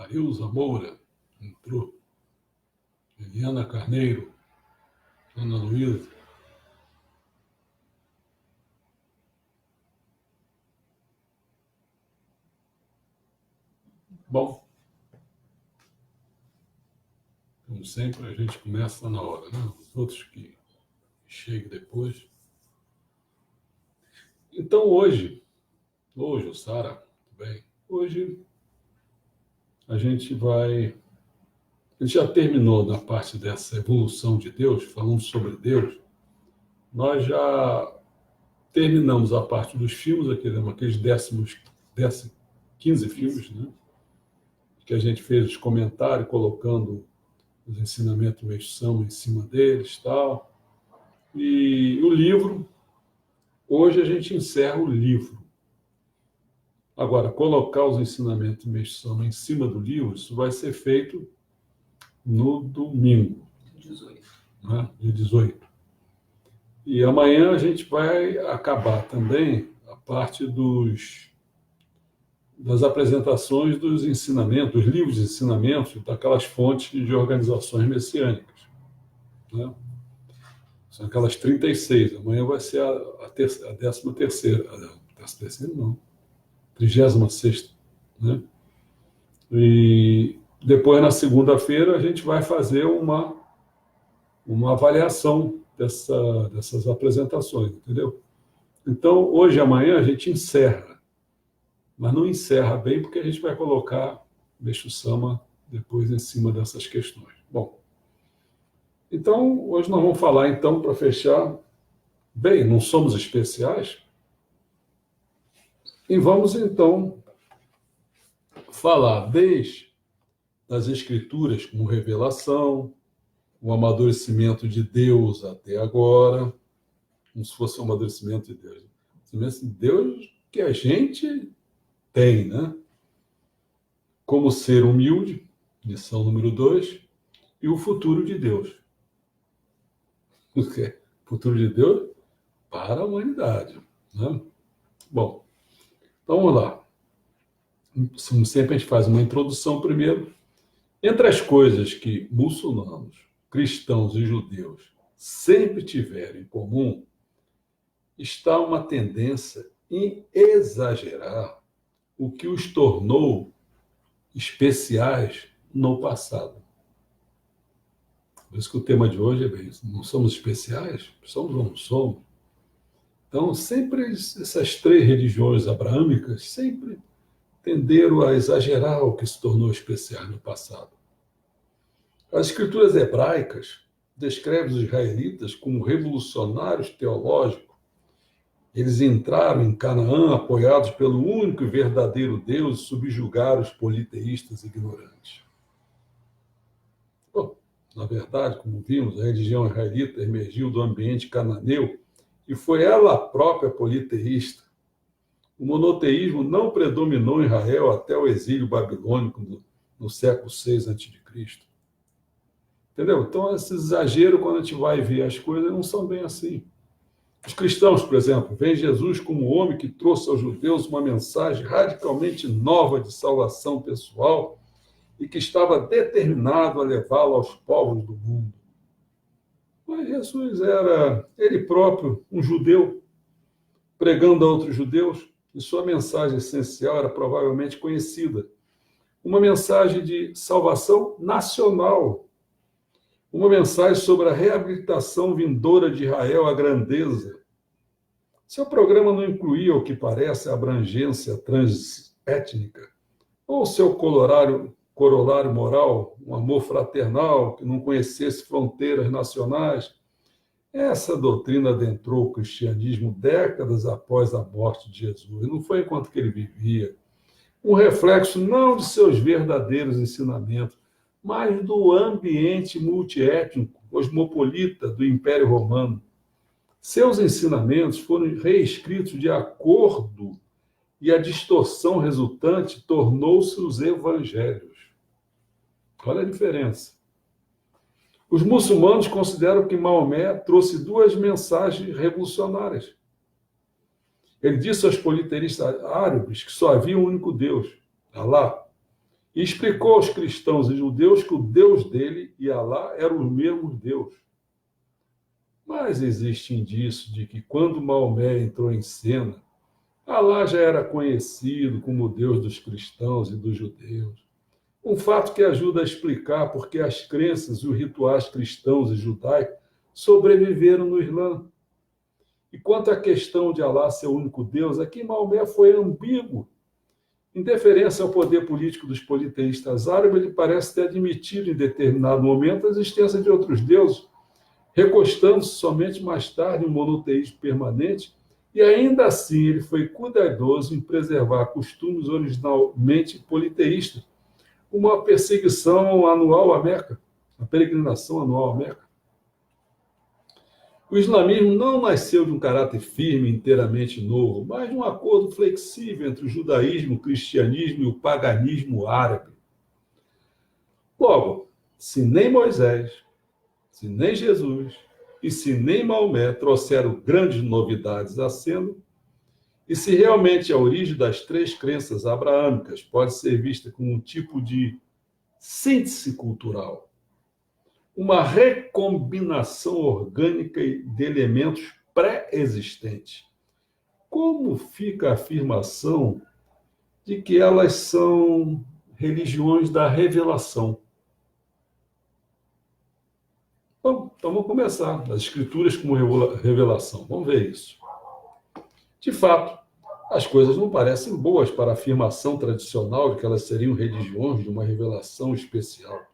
Marilza Moura entrou. Eliana Carneiro. Ana Luísa. Bom, como sempre, a gente começa na hora, né? Os outros que chegam depois. Então, hoje, Sara, tudo bem? Hoje, a gente já terminou na parte dessa evolução de Deus, falando sobre Deus. Nós já terminamos a parte dos filmes, aqueles 15 filmes, né? Que a gente fez os comentários, colocando os ensinamentos Meixo em cima deles, tal. E o livro, hoje a gente encerra o livro. Agora, colocar os ensinamentos Meixo em cima do livro, isso vai ser feito no domingo. 18. Né? Dia 18. E amanhã a gente vai acabar também a parte das apresentações dos ensinamentos, dos livros de ensinamentos, daquelas fontes de organizações messiânicas. Né? São aquelas 36. Amanhã vai ser a 13ª. A 13ª não. 36ª. Né? E depois, na segunda-feira, a gente vai fazer uma avaliação dessas apresentações, entendeu? Então, hoje e amanhã a gente encerra. Mas não encerra bem, porque a gente vai colocar Meixo Sama depois em cima dessas questões. Bom, então, hoje nós vamos falar, então, para fechar, bem, não somos especiais, e vamos, então, falar desde as Escrituras como revelação, o amadurecimento de Deus até agora, como se fosse um amadurecimento de Deus. O amadurecimento de Deus que a gente tem, né? Como ser humilde, lição número 2, e o futuro de Deus. O quê? O futuro de Deus para a humanidade. Né? Bom, então vamos lá. Como sempre, a gente faz uma introdução primeiro. Entre as coisas que muçulmanos, cristãos e judeus sempre tiveram em comum, está uma tendência em exagerar o que os tornou especiais no passado. Por isso que o tema de hoje é bem isso. Não somos especiais? Somos ou não somos? Então, sempre essas 3 religiões abraâmicas sempre tenderam a exagerar o que se tornou especial no passado. As escrituras hebraicas descrevem os israelitas como revolucionários teológicos. Eles entraram em Canaã apoiados pelo único e verdadeiro Deus e subjugaram os politeístas ignorantes. Bom, na verdade, como vimos, a religião israelita emergiu do ambiente cananeu e foi ela própria politeísta. O monoteísmo não predominou em Israel até o exílio babilônico no século VI a.C. Entendeu? Então, esse exagero, quando a gente vai ver as coisas, não são bem assim. Os cristãos, por exemplo, veem Jesus como o homem que trouxe aos judeus uma mensagem radicalmente nova de salvação pessoal e que estava determinado a levá-la aos povos do mundo. Mas Jesus era ele próprio um judeu, pregando a outros judeus, e sua mensagem essencial era provavelmente conhecida. Uma mensagem de salvação nacional. Uma mensagem sobre a reabilitação vindoura de Israel à grandeza. Seu programa não incluía, o que parece, a abrangência transétnica, ou seu corolário moral, um amor fraternal que não conhecesse fronteiras nacionais. Essa doutrina adentrou o cristianismo décadas após a morte de Jesus, e não foi enquanto que ele vivia. Um reflexo não de seus verdadeiros ensinamentos, mas do ambiente multiétnico, cosmopolita do Império Romano. Seus ensinamentos foram reescritos de acordo e a distorção resultante tornou-se os evangelhos. Olha a diferença. Os muçulmanos consideram que Maomé trouxe 2 mensagens revolucionárias. Ele disse aos politeístas árabes que só havia um único Deus, Alá, E explicou aos cristãos e judeus que o Deus dele e Alá eram o mesmo Deus. Mas existe indício de que quando Maomé entrou em cena, Alá já era conhecido como o Deus dos cristãos e dos judeus. Um fato que ajuda a explicar porque as crenças e os rituais cristãos e judaicos sobreviveram no Islã. E quanto à questão de Alá ser o único Deus, aqui Maomé foi ambíguo. Em deferência ao poder político dos politeístas árabes, ele parece ter admitido em determinado momento a existência de outros deuses, recostando-se somente mais tarde em um monoteísmo permanente, e ainda assim ele foi cuidadoso em preservar costumes originalmente politeístas, uma perseguição anual à Meca, a peregrinação anual à Meca. O islamismo não nasceu de um caráter firme, inteiramente novo, mas de um acordo flexível entre o judaísmo, o cristianismo e o paganismo árabe. Logo, se nem Moisés, se nem Jesus e se nem Maomé trouxeram grandes novidades à cena, e se realmente a origem das três crenças abraâmicas pode ser vista como um tipo de síntese cultural, uma recombinação orgânica de elementos pré-existentes. Como fica a afirmação de que elas são religiões da revelação? Bom, então vamos começar. As escrituras como revelação. Vamos ver isso. De fato, as coisas não parecem boas para a afirmação tradicional de que elas seriam religiões de uma revelação especial.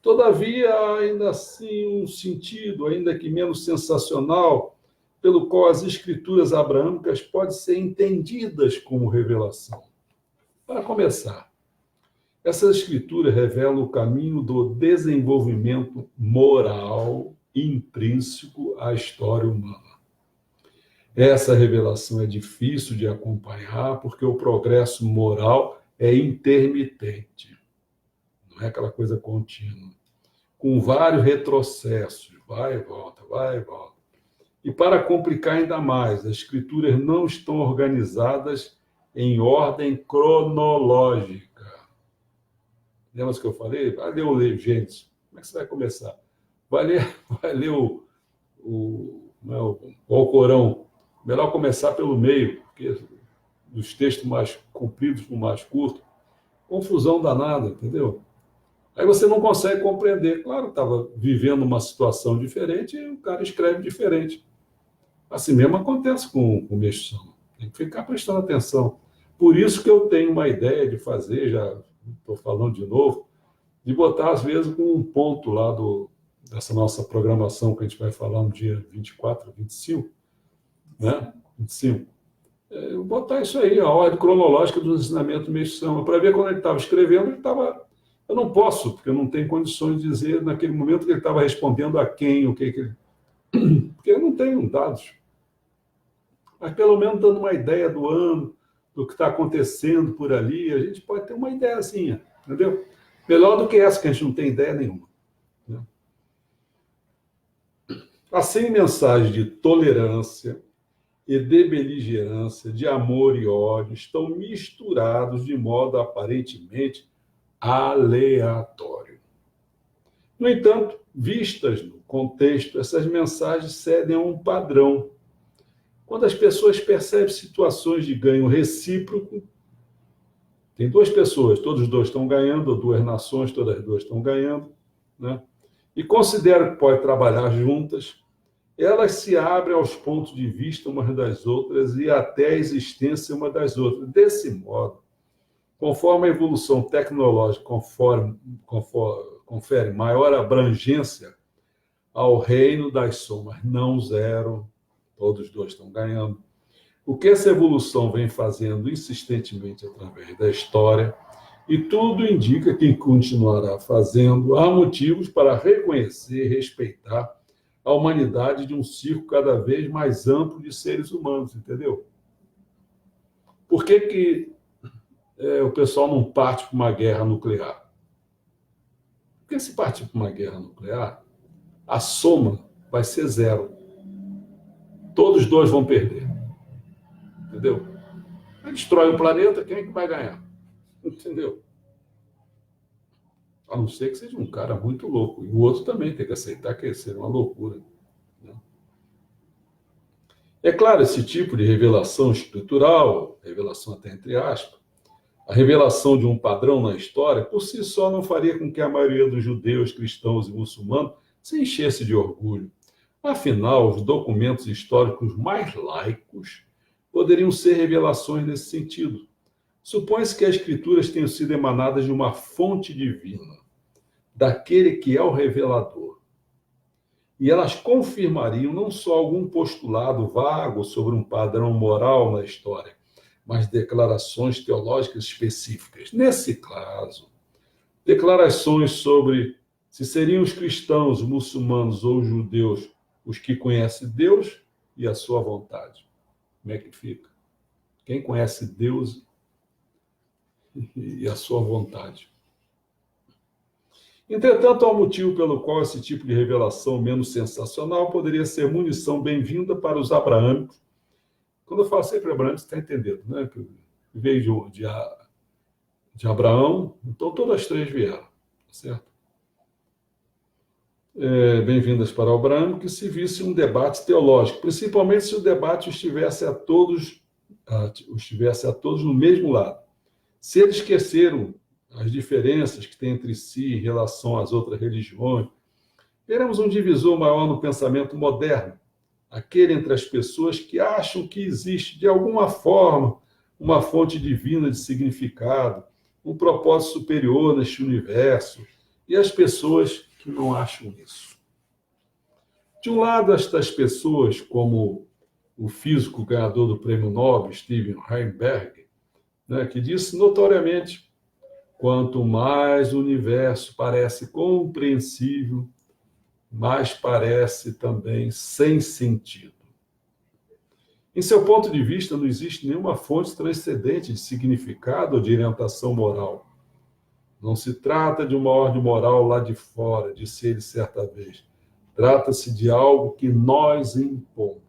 Todavia, há ainda assim um sentido, ainda que menos sensacional, pelo qual as escrituras abraâmicas podem ser entendidas como revelação. Para começar, essas escrituras revelam o caminho do desenvolvimento moral intrínseco à história humana. Essa revelação é difícil de acompanhar porque o progresso moral é intermitente. Não é aquela coisa contínua. Com vários retrocessos, vai e volta, vai e volta. E para complicar ainda mais, as escrituras não estão organizadas em ordem cronológica. Lembra o que eu falei? Vai ler o Gênesis. Como é que você vai começar? Vai ler o Alcorão. Melhor começar pelo meio, porque dos textos mais compridos para o mais curto, confusão danada, entendeu? Aí você não consegue compreender. Claro, estava vivendo uma situação diferente e o cara escreve diferente. Assim mesmo acontece com o Meixão. Tem que ficar prestando atenção. Por isso que eu tenho uma ideia de fazer, já estou falando de novo, de botar, às vezes, com um ponto lá dessa nossa programação que a gente vai falar no dia 24, 25, né? 25. Botar isso aí, a ordem cronológica dos ensinamentos do Meixão, para ver quando ele estava escrevendo, ele estava... Eu não posso, porque eu não tenho condições de dizer naquele momento que ele estava respondendo a quem, o que ele... Porque eu não tenho dados. Mas pelo menos dando uma ideia do ano, do que está acontecendo por ali, a gente pode ter uma ideiazinha, entendeu? Melhor do que essa, que a gente não tem ideia nenhuma. Né? Assim, mensagens de tolerância e de beligerância, de amor e ódio, estão misturados de modo aparentemente aleatório. No entanto, vistas no contexto, essas mensagens cedem a um padrão. Quando as pessoas percebem situações de ganho recíproco, tem duas pessoas, todos os dois estão ganhando, ou duas nações, todas as duas estão ganhando, né? E consideram que podem trabalhar juntas, elas se abrem aos pontos de vista umas das outras e até a existência uma das outras. Desse modo, conforme a evolução tecnológica confere maior abrangência ao reino das somas não zero, todos os dois estão ganhando. O que essa evolução vem fazendo insistentemente através da história, e tudo indica que continuará fazendo, há motivos para reconhecer e respeitar a humanidade de um círculo cada vez mais amplo de seres humanos, entendeu? Por que o pessoal não parte para uma guerra nuclear? Porque se partir para uma guerra nuclear, a soma vai ser zero. Todos os dois vão perder. Entendeu? Aí destrói o planeta, quem é que vai ganhar? Entendeu? A não ser que seja um cara muito louco. E o outro também tem que aceitar que seria uma loucura, né? É claro, esse tipo de revelação estrutural, revelação até entre aspas, a revelação de um padrão na história, por si só não faria com que a maioria dos judeus, cristãos e muçulmanos se enchesse de orgulho. Afinal, os documentos históricos mais laicos poderiam ser revelações nesse sentido. Supõe-se que as escrituras tenham sido emanadas de uma fonte divina, daquele que é o revelador. E elas confirmariam não só algum postulado vago sobre um padrão moral na história, mas declarações teológicas específicas. Nesse caso, declarações sobre se seriam os cristãos, muçulmanos ou judeus os que conhecem Deus e a sua vontade. Como é que fica? Quem conhece Deus e a sua vontade? Entretanto, há um motivo pelo qual esse tipo de revelação menos sensacional poderia ser munição bem-vinda para os abraâmicos. Quando eu falo sempre abraâmicos, você está entendendo, né? Que veio de Abraão, então todas as três vieram, certo? Bem-vindas para Abraão, que se visse um debate teológico, principalmente se o debate estivesse a todos no mesmo lado. Se eles esqueceram as diferenças que tem entre si em relação às outras religiões, veremos um divisor maior no pensamento moderno, aquele entre as pessoas que acham que existe, de alguma forma, uma fonte divina de significado, um propósito superior neste universo, e as pessoas que não acham isso. De um lado, estas pessoas, como o físico ganhador do prêmio Nobel, Steven Weinberg, né, que disse notoriamente: quanto mais o universo parece compreensível, mais parece também sem sentido. Em seu ponto de vista, não existe nenhuma fonte transcendente de significado ou de orientação moral. Não se trata de uma ordem moral lá de fora, disse ele certa vez. Trata-se de algo que nós impomos.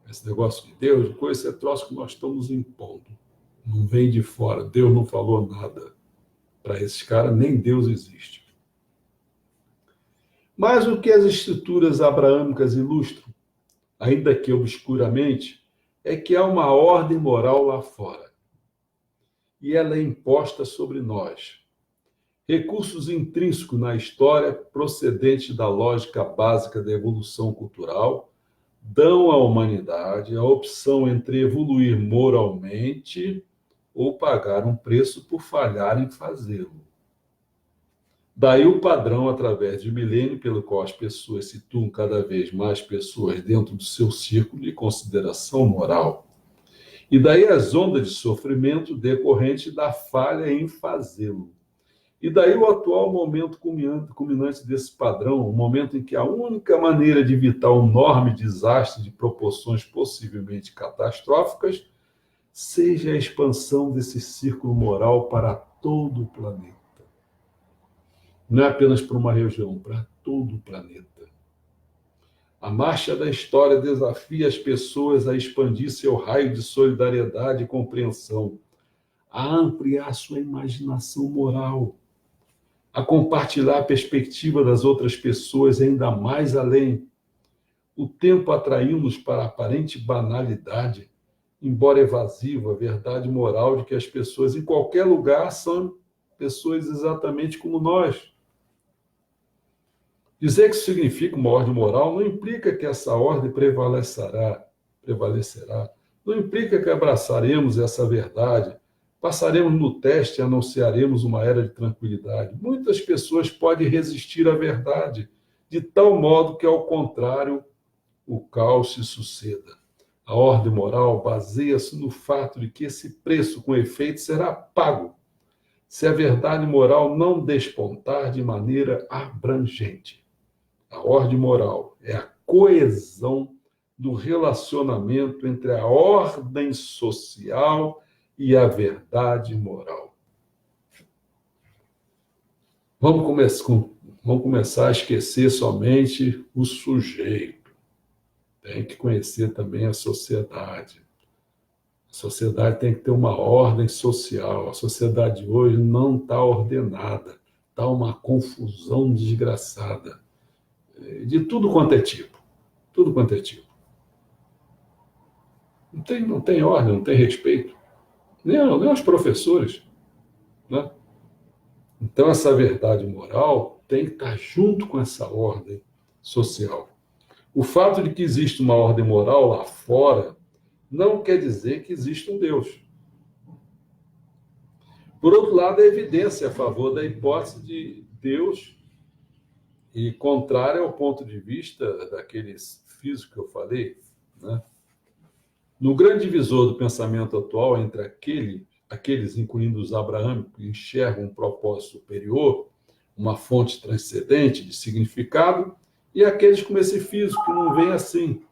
Esse negócio de Deus, de coisa, é troço que nós estamos impondo. Não vem de fora. Deus não falou nada. Para esses caras, nem Deus existe. Mas o que as escrituras abraâmicas ilustram, ainda que obscuramente, é que há uma ordem moral lá fora. E ela é imposta sobre nós. Recursos intrínsecos na história, procedentes da lógica básica da evolução cultural, dão à humanidade a opção entre evoluir moralmente ou pagar um preço por falhar em fazê-lo. Daí o padrão, através de milênio, pelo qual as pessoas situam cada vez mais pessoas dentro do seu círculo de consideração moral. E daí as ondas de sofrimento decorrente da falha em fazê-lo. E daí o atual momento culminante desse padrão, o momento em que a única maneira de evitar um enorme desastre de proporções possivelmente catastróficas seja a expansão desse círculo moral para todo o planeta. Não é apenas para uma região, para todo o planeta. A marcha da história desafia as pessoas a expandir seu raio de solidariedade e compreensão, a ampliar sua imaginação moral, a compartilhar a perspectiva das outras pessoas ainda mais além. O tempo atraiu-nos para a aparente banalidade, embora evasiva, a verdade moral de que as pessoas em qualquer lugar são pessoas exatamente como nós. Dizer que isso significa uma ordem moral não implica que essa ordem prevalecerá. Não implica que abraçaremos essa verdade, passaremos no teste e anunciaremos uma era de tranquilidade. Muitas pessoas podem resistir à verdade, de tal modo que, ao contrário, o caos se suceda. A ordem moral baseia-se no fato de que esse preço, com efeito, será pago se a verdade moral não despontar de maneira abrangente. A ordem moral é a coesão do relacionamento entre a ordem social e a verdade moral. Vamos começar a esquecer somente o sujeito. Tem que conhecer também a sociedade. A sociedade tem que ter uma ordem social. A sociedade hoje não está ordenada. Está uma confusão desgraçada. De tudo quanto é tipo. Tudo quanto é tipo. Não tem ordem, não tem respeito. Nem os professores. Né? Então, essa verdade moral tem que estar junto com essa ordem social. O fato de que existe uma ordem moral lá fora não quer dizer que existe um Deus. Por outro lado, a evidência a favor da hipótese de Deus e contrária ao ponto de vista daqueles físicos que eu falei. Né? No grande divisor do pensamento atual entre aqueles, incluindo os abraâmicos, que enxergam um propósito superior, uma fonte transcendente de significado, e aqueles como esse físico que não vem assim.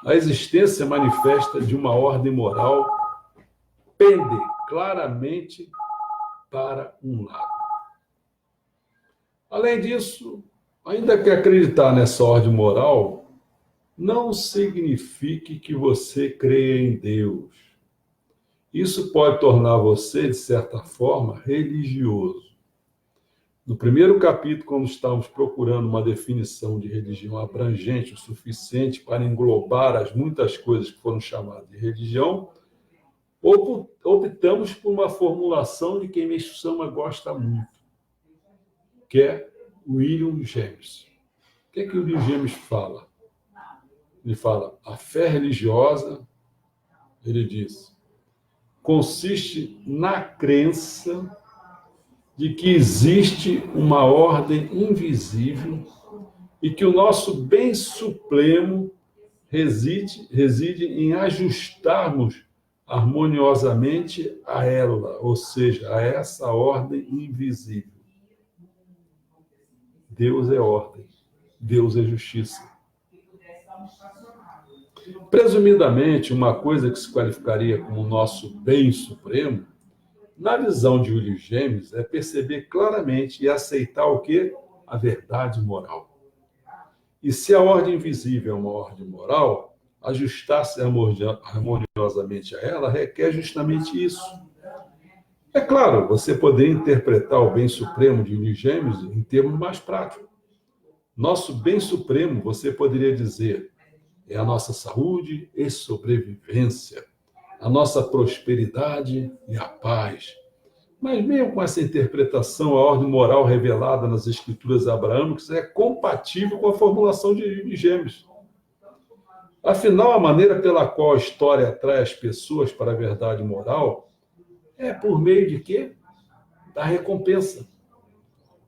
A existência manifesta de uma ordem moral pende claramente para um lado. Além disso, ainda que acreditar nessa ordem moral não signifique que você creia em Deus. Isso pode tornar você, de certa forma, religioso. No primeiro capítulo, quando estávamos procurando uma definição de religião abrangente o suficiente para englobar as muitas coisas que foram chamadas de religião, optamos por uma formulação de quem Meixo-sama gosta muito, que é William James. O que é que o William James fala? Ele fala, a fé religiosa, ele diz, consiste na crença de que existe uma ordem invisível e que o nosso bem supremo reside em ajustarmos harmoniosamente a ela, ou seja, a essa ordem invisível. Deus é ordem, Deus é justiça. Presumidamente, uma coisa que se qualificaria como nosso bem supremo, na visão de William James, é perceber claramente e aceitar o quê? A verdade moral. E se a ordem invisível é uma ordem moral, ajustar-se harmoniosamente a ela requer justamente isso. É claro, você poderia interpretar o bem supremo de William James em termos mais práticos. Nosso bem supremo, você poderia dizer, é a nossa saúde e sobrevivência, a nossa prosperidade e a paz. Mas mesmo com essa interpretação, a ordem moral revelada nas escrituras abraâmicas é compatível com a formulação de James. Afinal, a maneira pela qual a história atrai as pessoas para a verdade moral é por meio de quê? Da recompensa.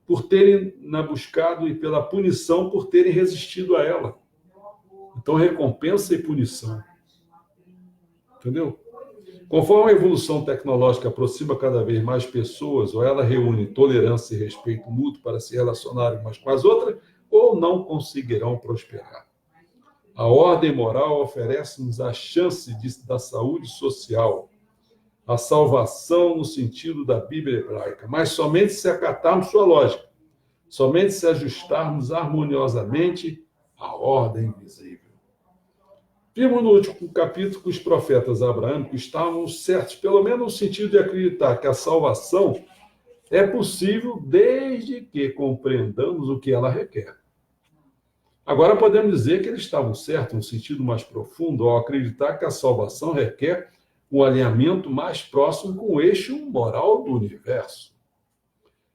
Por terem buscado e pela punição por terem resistido a ela. Então, recompensa e punição. Entendeu? Conforme a evolução tecnológica aproxima cada vez mais pessoas, ou ela reúne tolerância e respeito mútuo para se relacionarem umas com as outras, ou não conseguirão prosperar. A ordem moral oferece-nos a chance da saúde social, a salvação no sentido da Bíblia hebraica, mas somente se acatarmos sua lógica, somente se ajustarmos harmoniosamente à ordem invisível. Vimos no último capítulo que os profetas abraâmicos estavam certos, pelo menos no sentido de acreditar que a salvação é possível desde que compreendamos o que ela requer. Agora podemos dizer que eles estavam certos no sentido mais profundo ao acreditar que a salvação requer um alinhamento mais próximo com o eixo moral do universo.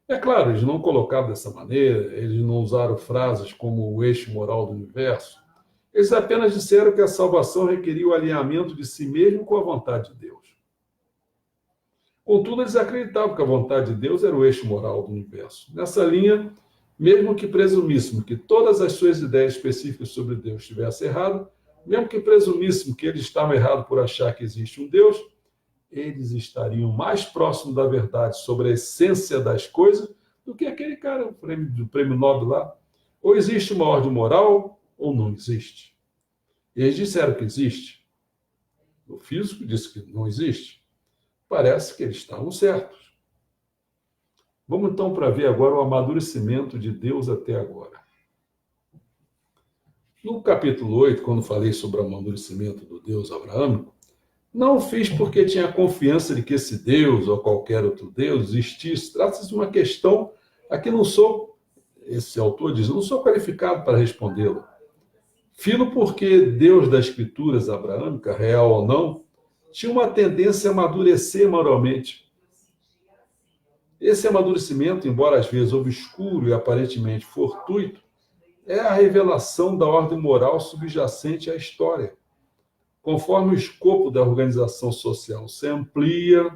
É claro, eles não colocaram dessa maneira, eles não usaram frases como o eixo moral do universo. Eles apenas disseram que a salvação requeria o alinhamento de si mesmo com a vontade de Deus. Contudo, eles acreditavam que a vontade de Deus era o eixo moral do universo. Nessa linha, mesmo que presumíssemos que todas as suas ideias específicas sobre Deus estivessem erradas, mesmo que presumíssemos que eles estavam errados por achar que existe um Deus, eles estariam mais próximos da verdade sobre a essência das coisas do que aquele cara do prêmio Nobel lá. Ou existe uma ordem moral, ou não existe. E eles disseram que existe. O físico disse que não existe. Parece que eles estavam certos. Vamos então para ver agora o amadurecimento de Deus até agora. No capítulo 8, quando falei sobre o amadurecimento do Deus abraâmico, Não o fiz porque tinha confiança de que esse Deus ou qualquer outro Deus existisse. Trata-se de uma questão a que não sou, esse autor diz, não sou qualificado para respondê-la. Filo porque Deus das Escrituras abraâmica, real ou não, tinha uma tendência a amadurecer moralmente. Esse amadurecimento, embora às vezes obscuro e aparentemente fortuito, é a revelação da ordem moral subjacente à história. Conforme o escopo da organização social se amplia,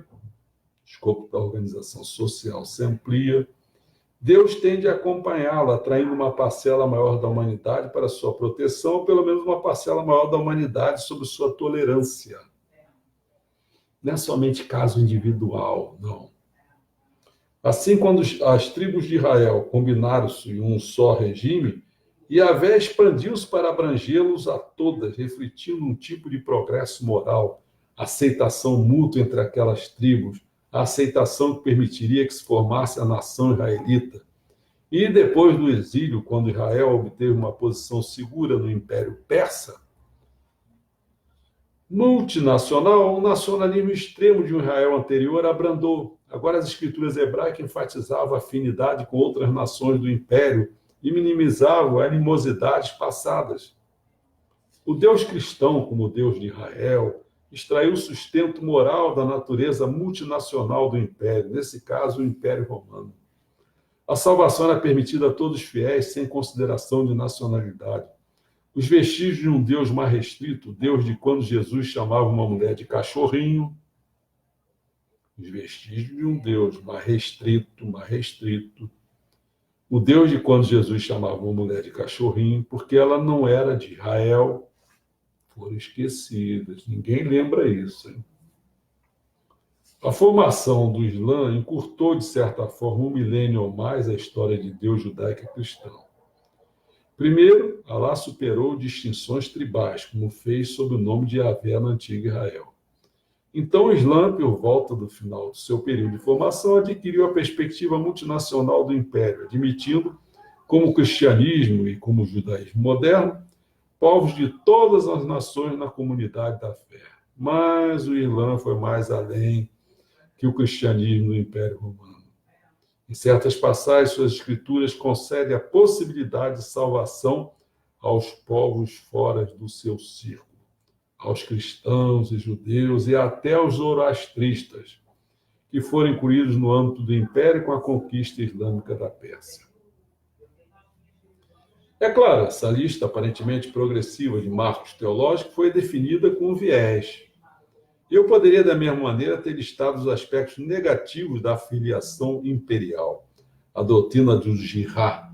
Deus tende a acompanhá-la, atraindo uma parcela maior da humanidade para sua proteção, ou pelo menos uma parcela maior da humanidade sob sua tolerância. Não é somente caso individual, não. Assim, quando as tribos de Israel combinaram-se em um só regime, Yahvé expandiu-se para abrangê-los a todas, refletindo um tipo de progresso moral, aceitação mútua entre aquelas tribos, a aceitação que permitiria que se formasse a nação israelita. E depois do exílio, quando Israel obteve uma posição segura no Império Persa, multinacional, o nacionalismo extremo de um Israel anterior abrandou. Agora as escrituras hebraicas enfatizavam a afinidade com outras nações do Império e minimizavam animosidades passadas. O Deus cristão, como o Deus de Israel, extraiu sustento moral da natureza multinacional do Império, nesse caso o Império Romano. A salvação era permitida a todos os fiéis, sem consideração de nacionalidade. Os vestígios de um Deus mais restrito, o Deus de quando Jesus chamava uma mulher de cachorrinho, os vestígios de um Deus mais restrito, o Deus de quando Jesus chamava uma mulher de cachorrinho, porque ela não era de Israel, foram esquecidas. Ninguém lembra isso, hein? A formação do Islã encurtou, de certa forma, 1 milênio ou mais a história de Deus judaica cristão. Primeiro, Alá superou distinções tribais, como fez sob o nome de Yahvé na antiga Israel. Então, o Islã, por volta do final do seu período de formação, adquiriu a perspectiva multinacional do Império, admitindo, como o cristianismo e como o judaísmo moderno, povos de todas as nações na comunidade da fé. Mas o Islã foi mais além que o cristianismo do Império Romano. Em certas passagens, suas escrituras concedem a possibilidade de salvação aos povos fora do seu círculo, aos cristãos e judeus e até aos zoroastristas, que foram incluídos no âmbito do Império com a conquista islâmica da Pérsia. É claro, essa lista aparentemente progressiva de marcos teológicos foi definida com viés. Eu poderia, da mesma maneira, ter listado os aspectos negativos da filiação imperial. A doutrina do jihad,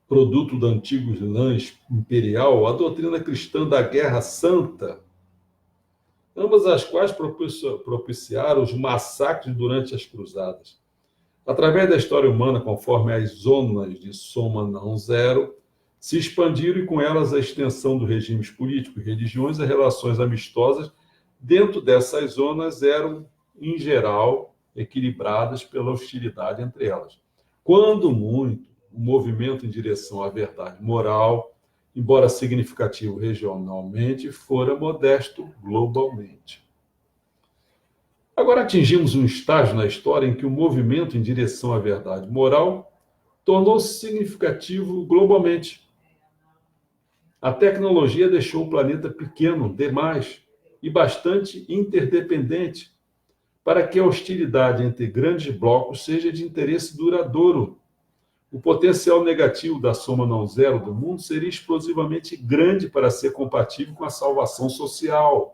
produto do antigo Islã imperial, a doutrina cristã da Guerra Santa, ambas as quais propiciaram os massacres durante as cruzadas. Através da história humana, conforme as zonas de soma não zero, se expandiram e com elas a extensão dos regimes políticos e religiões, as relações amistosas dentro dessas zonas eram, em geral, equilibradas pela hostilidade entre elas. Quando muito, o movimento em direção à verdade moral, embora significativo regionalmente, fora modesto globalmente. Agora atingimos um estágio na história em que o movimento em direção à verdade moral tornou-se significativo globalmente. A tecnologia deixou o planeta pequeno demais e bastante interdependente para que a hostilidade entre grandes blocos seja de interesse duradouro. O potencial negativo da soma não zero do mundo seria explosivamente grande para ser compatível com a salvação social.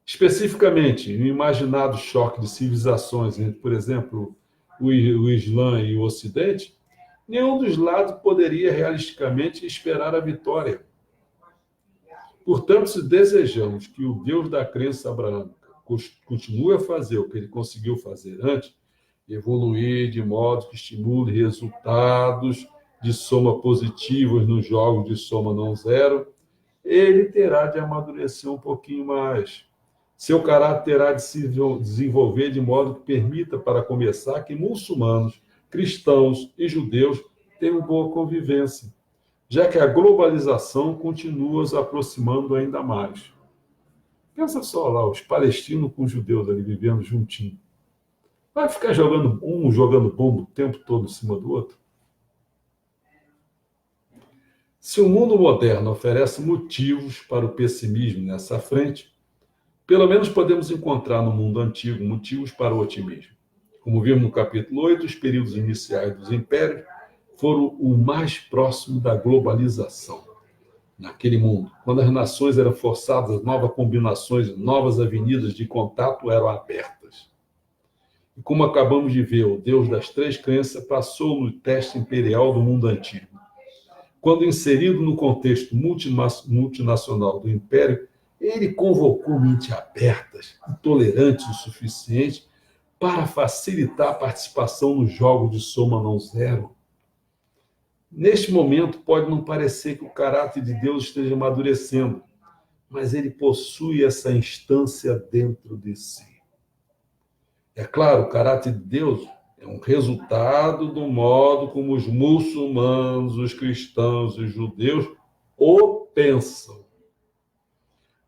Especificamente, no imaginado choque de civilizações entre, por exemplo, o Islã e o Ocidente, nenhum dos lados poderia realisticamente esperar a vitória. Portanto, se desejamos que o Deus da crença abraâmica continue a fazer o que ele conseguiu fazer antes, evoluir de modo que estimule resultados de soma positivos nos jogos de soma não zero, ele terá de amadurecer um pouquinho mais. Seu caráter terá de se desenvolver de modo que permita, para começar, que muçulmanos, cristãos e judeus tenham boa convivência, já que a globalização continua os aproximando ainda mais. Pensa só lá, os palestinos com os judeus ali vivendo juntinho. Vai ficar jogando bomba o tempo todo em cima do outro? Se o mundo moderno oferece motivos para o pessimismo nessa frente, pelo menos podemos encontrar no mundo antigo motivos para o otimismo. Como vimos no capítulo 8, os períodos iniciais dos impérios foram o mais próximo da globalização naquele mundo, quando as nações eram forçadas a novas combinações, novas avenidas de contato eram abertas. E como acabamos de ver, o Deus das três crenças passou no teste imperial do mundo antigo. Quando inserido no contexto multinacional do Império, ele convocou mentes abertas e tolerantes o suficiente para facilitar a participação no jogo de soma não zero. Neste momento, pode não parecer que o caráter de Deus esteja amadurecendo, mas ele possui essa instância dentro de si. É claro, o caráter de Deus é um resultado do modo como os muçulmanos, os cristãos e os judeus o pensam.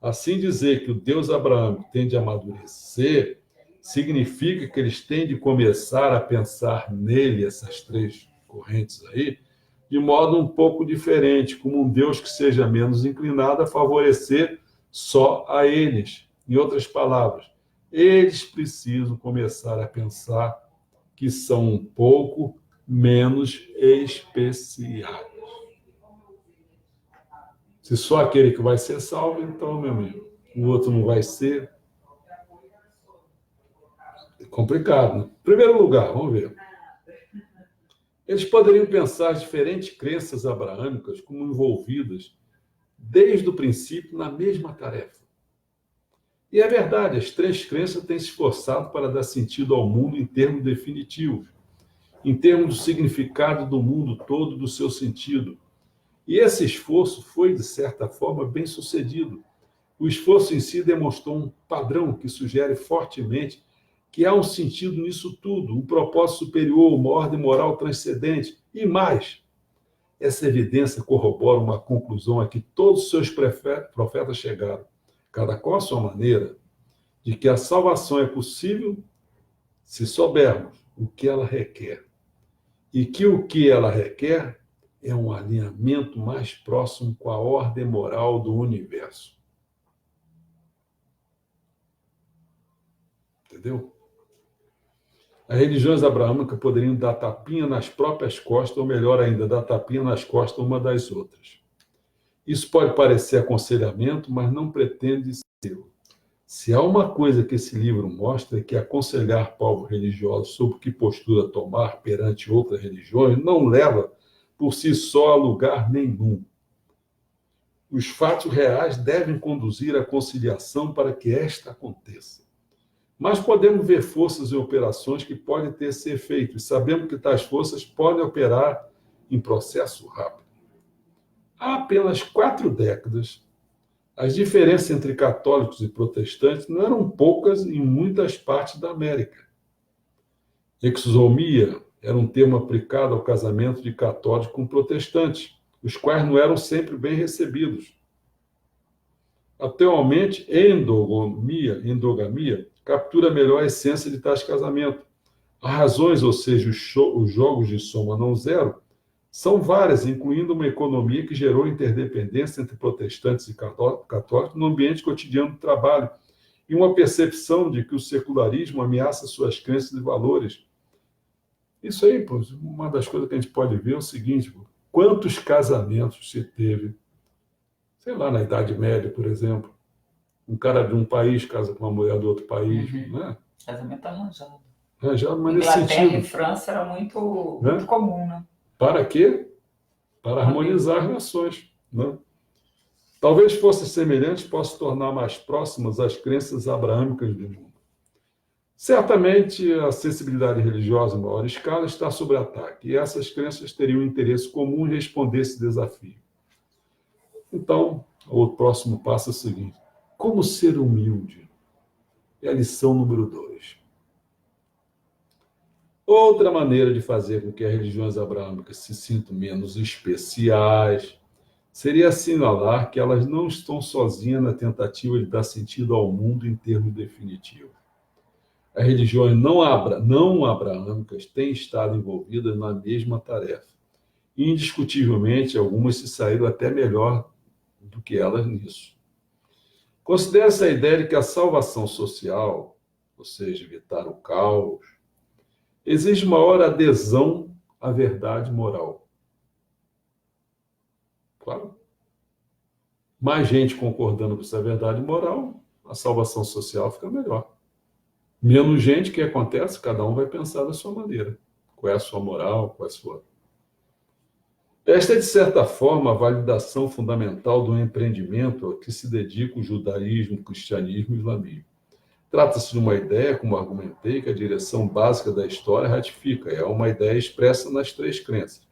Assim, dizer que o Deus abraâmico tem de amadurecer significa que eles têm de começar a pensar nele, essas três correntes aí, de modo um pouco diferente, como um Deus que seja menos inclinado a favorecer só a eles. Em outras palavras, eles precisam começar a pensar que são um pouco menos especiais. Se só aquele que vai ser salvo, então, meu amigo, o outro não vai ser. É complicado, né? Em primeiro lugar, vamos ver. Eles poderiam pensar as diferentes crenças abraâmicas como envolvidas, desde o princípio, na mesma tarefa. E é verdade, as três crenças têm se esforçado para dar sentido ao mundo em termos definitivos, em termos do significado do mundo todo, do seu sentido. E esse esforço foi, de certa forma, bem sucedido. O esforço em si demonstrou um padrão que sugere fortemente que há um sentido nisso tudo, um propósito superior, uma ordem moral transcendente e mais. Essa evidência corrobora uma conclusão a que todos os seus profetas chegaram, cada qual à sua maneira, de que a salvação é possível se soubermos o que ela requer. E que o que ela requer é um alinhamento mais próximo com a ordem moral do universo. Entendeu? As religiões abraâmicas poderiam dar tapinha nas próprias costas, ou melhor ainda, dar tapinha nas costas uma das outras. Isso pode parecer aconselhamento, mas não pretende ser. Se há uma coisa que esse livro mostra é que aconselhar povos religiosos sobre que postura tomar perante outras religiões não leva por si só a lugar nenhum. Os fatos reais devem conduzir à conciliação para que esta aconteça. Mas podemos ver forças e operações que podem ter esse efeito, e sabemos que tais forças podem operar em processo rápido. Há apenas 4 décadas, as diferenças entre católicos e protestantes não eram poucas em muitas partes da América. Exomia era um termo aplicado ao casamento de católicos com protestantes, os quais não eram sempre bem recebidos. Atualmente, endogamia captura melhor a essência de tais casamentos. As razões, ou seja, os jogos de soma não zero, são várias, incluindo uma economia que gerou interdependência entre protestantes e católicos no ambiente cotidiano do trabalho, e uma percepção de que o secularismo ameaça suas crenças e valores. Isso aí, pô, uma das coisas que a gente pode ver é o seguinte: pô, quantos casamentos se teve, sei lá, na Idade Média, por exemplo, um cara de um país casa com uma mulher do outro país, né? Casamento arranjado. Arranjado, mas nesse Inglaterra sentido. e França era muito Né? comum, né? Para quê? Para harmonizar as nações. Né? Talvez forças semelhantes possam tornar mais próximas as crenças abraâmicas do mundo. Certamente, a sensibilidade religiosa em maior escala está sob ataque, e essas crenças teriam um interesse comum em responder esse desafio. Então, o próximo passo é o seguinte: como ser humilde? É a lição número 2. Outra maneira de fazer com que as religiões abraâmicas se sintam menos especiais seria assinalar que elas não estão sozinhas na tentativa de dar sentido ao mundo em termos definitivos. As religiões não abraâmicas têm estado envolvidas na mesma tarefa. E, indiscutivelmente, algumas se saíram até melhor do que elas nisso. Considera-se a ideia de que a salvação social, ou seja, evitar o caos, exige maior adesão à verdade moral. Claro. Mais gente concordando com essa verdade moral, a salvação social fica melhor. Menos gente, o que acontece? Cada um vai pensar da sua maneira. Qual é a sua moral, qual é a sua... Esta é, de certa forma, a validação fundamental do empreendimento a que se dedica o judaísmo, o cristianismo e o islamismo. Trata-se de uma ideia, como argumentei, que a direção básica da história ratifica. É uma ideia expressa nas três crenças.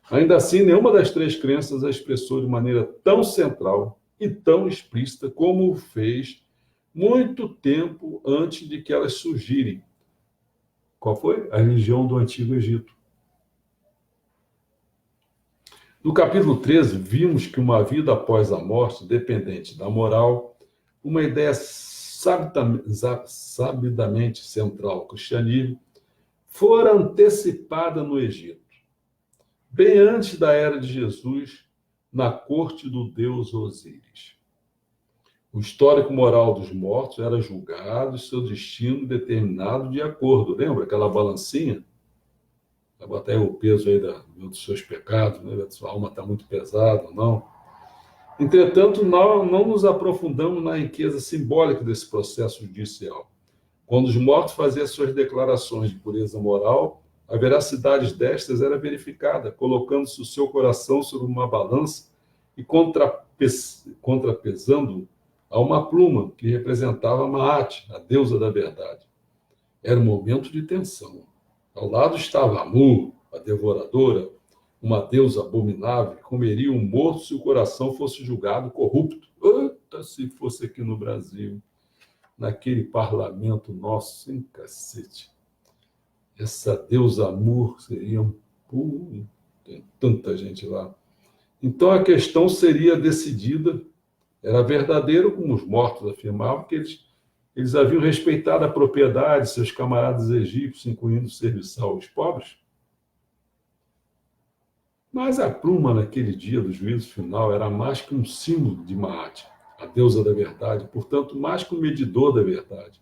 Ainda assim, nenhuma das três crenças a expressou de maneira tão central e tão explícita como o fez muito tempo antes de que elas surgirem. Qual foi? A religião do Antigo Egito. No capítulo 13, vimos que uma vida após a morte, dependente da moral, uma ideia sabidamente central ao cristianismo, fora antecipada no Egito, bem antes da era de Jesus, na corte do deus Osíris. O histórico moral dos mortos era julgado e seu destino determinado de acordo. Lembra aquela balancinha? Vai botar aí o peso aí dos seus pecados, né? A sua alma está muito pesada ou não. Entretanto, não nos aprofundamos na riqueza simbólica desse processo judicial. Quando os mortos faziam suas declarações de pureza moral, a veracidade destas era verificada, colocando-se o seu coração sobre uma balança e contrapesando a uma pluma que representava Maat, a deusa da verdade. Era um momento de tensão. Ao lado estava Amur, a devoradora, uma deusa abominável que comeria um morto se o coração fosse julgado corrupto. Eita, se fosse aqui no Brasil, naquele parlamento nosso, sem cacete. Essa deusa Amur seria tem tanta gente lá. Então a questão seria decidida, era verdadeiro, como os mortos afirmavam, que eles haviam respeitado a propriedade de seus camaradas egípcios, incluindo o serviçal aos pobres. Mas a pluma, naquele dia do juízo final, era mais que um símbolo de Maat, a deusa da verdade, portanto, mais que um medidor da verdade,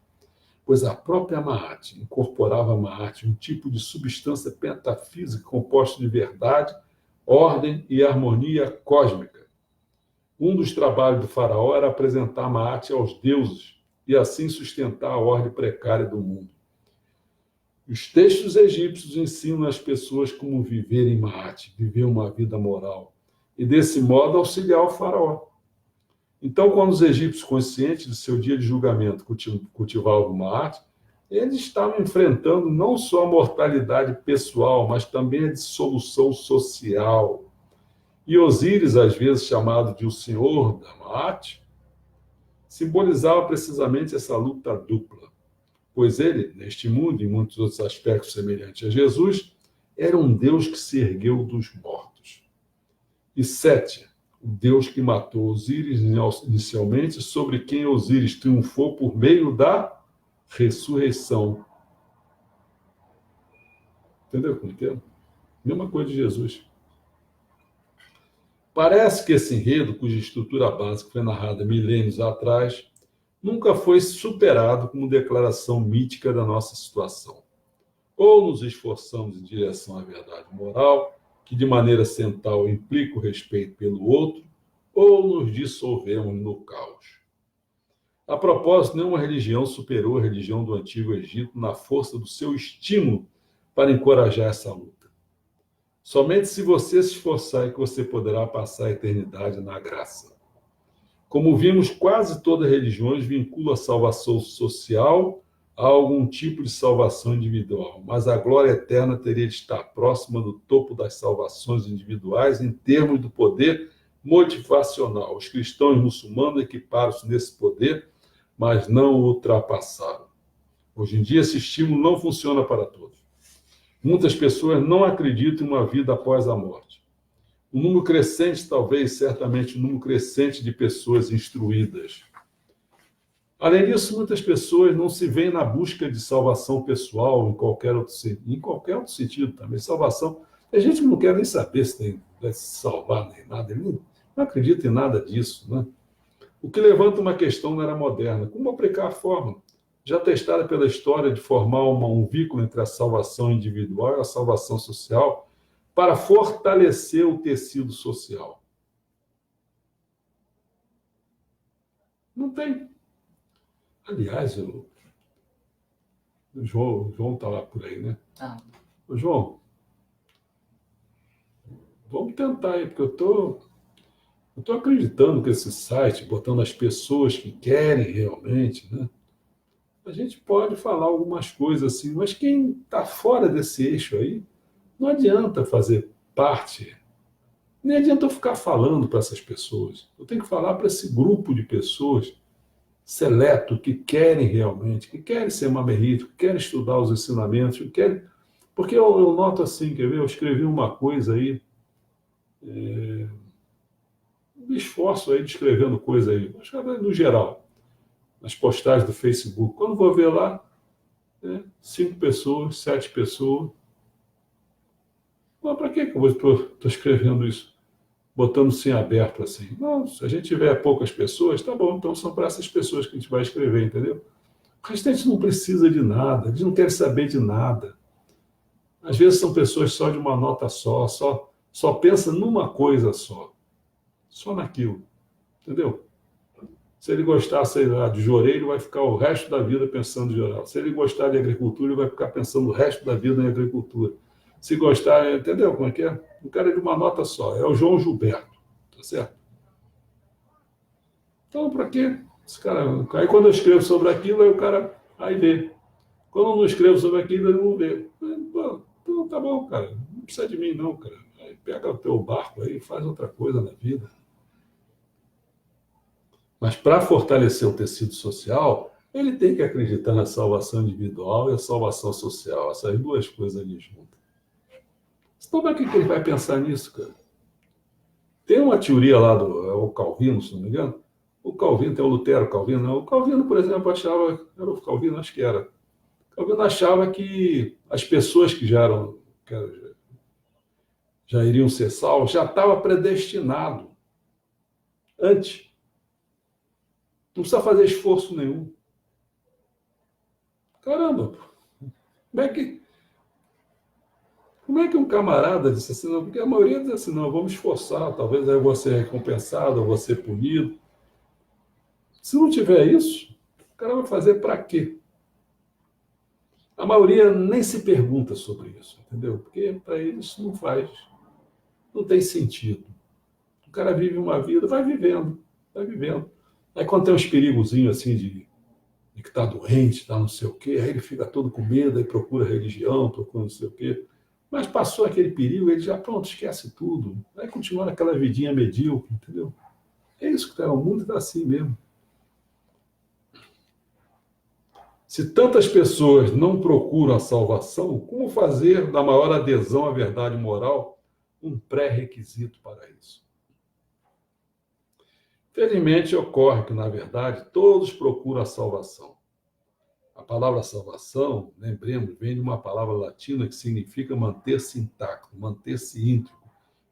pois a própria Maat incorporava a Maat, um tipo de substância pentafísica composta de verdade, ordem e harmonia cósmica. Um dos trabalhos do faraó era apresentar Maat aos deuses e assim sustentar a ordem precária do mundo. Os textos egípcios ensinam as pessoas como viver em Maat, viver uma vida moral, e desse modo auxiliar o faraó. Então, quando os egípcios, conscientes de seu dia de julgamento, cultivavam Maat, eles estavam enfrentando não só a mortalidade pessoal, mas também a dissolução social. E Osíris, às vezes chamado de o Senhor da Maat, simbolizava precisamente essa luta dupla, pois ele, neste mundo e em muitos outros aspectos semelhantes a Jesus, era um Deus que se ergueu dos mortos. E Sete, o Deus que matou Osíris inicialmente, sobre quem Osíris triunfou por meio da ressurreição. Entendeu como entendo? Mesma coisa de Jesus. Parece que esse enredo, cuja estrutura básica foi narrada milênios atrás, nunca foi superado como declaração mítica da nossa situação. Ou nos esforçamos em direção à verdade moral, que de maneira central implica o respeito pelo outro, ou nos dissolvemos no caos. A propósito, nenhuma religião superou a religião do Antigo Egito na força do seu estímulo para encorajar essa luta. Somente se você se esforçar é que você poderá passar a eternidade na graça. Como vimos, quase todas as religiões vinculam a salvação social a algum tipo de salvação individual, mas a glória eterna teria de estar próxima do topo das salvações individuais em termos do poder motivacional. Os cristãos muçulmanos equiparam-se nesse poder, mas não o ultrapassaram. Hoje em dia, esse estímulo não funciona para todos. Muitas pessoas não acreditam em uma vida após a morte. Um número crescente, talvez, certamente, um número crescente de pessoas instruídas. Além disso, muitas pessoas não se veem na busca de salvação pessoal em qualquer outro sentido também. Salvação. Tem gente que não quer nem saber se vai se salvar nem nada, ele não acredita em nada disso, né? O que levanta uma questão na era moderna: como aplicar a fórmula, já testada pela história, de formar um vínculo entre a salvação individual e a salvação social, para fortalecer o tecido social? Não tem. Aliás, o João está lá por aí, né? Ah, Ô, João, vamos tentar aí, porque eu tô acreditando que esse site, botando as pessoas que querem realmente, né? A gente pode falar algumas coisas assim, mas quem está fora desse eixo aí, não adianta fazer parte, nem adianta eu ficar falando para essas pessoas. Eu tenho que falar para esse grupo de pessoas seleto que querem realmente, que querem ser mamerito, que querem estudar os ensinamentos, que querem. Porque eu noto assim, quer ver? Eu escrevi uma coisa aí, me esforço aí de escrevendo coisa aí, no geral, nas postagens do Facebook. Quando vou ver lá, 5 pessoas, 7 pessoas. Mas para que eu estou escrevendo isso? Botando-se em aberto assim. Não, se a gente tiver poucas pessoas, tá bom, então são para essas pessoas que a gente vai escrever, entendeu? O restante não precisa de nada, eles não querem saber de nada. Às vezes são pessoas só de uma nota só pensa numa coisa só naquilo, entendeu? Se ele gostar, sei lá, de Jorei, ele vai ficar o resto da vida pensando em Jorei. Se ele gostar de agricultura, ele vai ficar pensando o resto da vida em agricultura. Se gostar, entendeu como é que é? O cara é de uma nota só, é o João Gilberto, tá certo? Então, para quê? Esse cara, aí quando eu escrevo sobre aquilo, aí o cara aí vê. Quando eu não escrevo sobre aquilo, ele não vê. Pô, então tá bom, cara, não precisa de mim não, cara. Aí pega o teu barco aí e faz outra coisa na vida. Mas para fortalecer o tecido social, ele tem que acreditar na salvação individual e a salvação social, essas duas coisas ali juntas. Então, para que ele vai pensar nisso, cara? Tem uma teoria lá o Calvino, se não me engano. O Calvino, tem o Lutero Calvino, não. O Calvino, por exemplo, achava, era o Calvino, acho que era. O Calvino achava que as pessoas que já iriam ser salvas, já estava predestinado antes. Não precisa fazer esforço nenhum. Caramba, como é que, como é que um camarada disse assim, não? Porque a maioria diz assim, não, vamos esforçar, talvez eu vou ser recompensado, eu vou ser punido. Se não tiver isso, o cara vai fazer para quê? A maioria nem se pergunta sobre isso, entendeu? Porque para eles não faz, não tem sentido. O cara vive uma vida, vai vivendo, vai vivendo. Aí quando tem uns perigozinhos assim de que está doente, está não sei o quê, aí ele fica todo com medo, aí procura religião, procura não sei o quê. Mas passou aquele perigo, ele já, pronto, esquece tudo. Vai continuar naquela vidinha medíocre, entendeu? É isso que está, o mundo está assim mesmo. Se tantas pessoas não procuram a salvação, como fazer da maior adesão à verdade moral um pré-requisito para isso? Felizmente, ocorre que, na verdade, todos procuram a salvação. A palavra salvação, lembremos, vem de uma palavra latina que significa manter-se intacto, manter-se íntegro,